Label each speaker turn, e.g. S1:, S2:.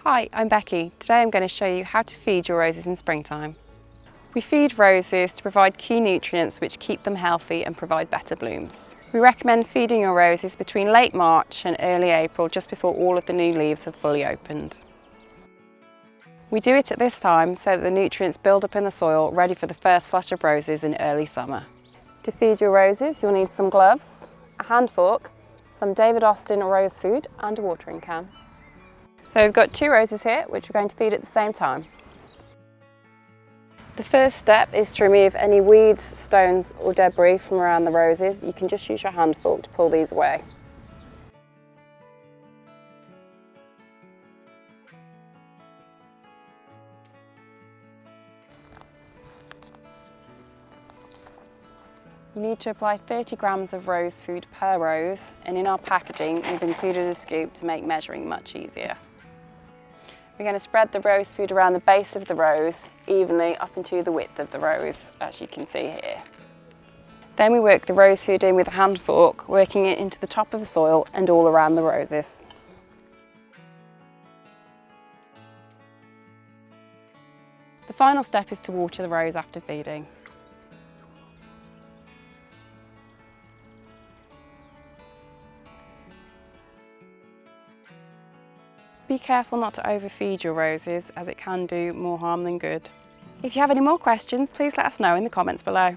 S1: Hi, I'm Becky. Today I'm going to show you how to feed your roses in springtime. We feed roses to provide key nutrients which keep them healthy and provide better blooms. We recommend feeding your roses between late March and early April, just before all of the new leaves have fully opened. We do it at this time so that the nutrients build up in the soil, ready for the first flush of roses in early summer. To feed your roses, you'll need some gloves, a hand fork, some David Austin rose food and a watering can. So we've got 2 roses here, which we're going to feed at the same time. The first step is to remove any weeds, stones or debris from around the roses. You can just use your hand fork to pull these away. You need to apply 30 grams of rose food per rose, and in our packaging we've included a scoop to make measuring much easier. We're going to spread the rose food around the base of the rose evenly up into the width of the rose, as you can see here. Then we work the rose food in with a hand fork, working it into the top of the soil and all around the roses. The final step is to water the rose after feeding. Be careful not to overfeed your roses, as it can do more harm than good. If you have any more questions, please let us know in the comments below.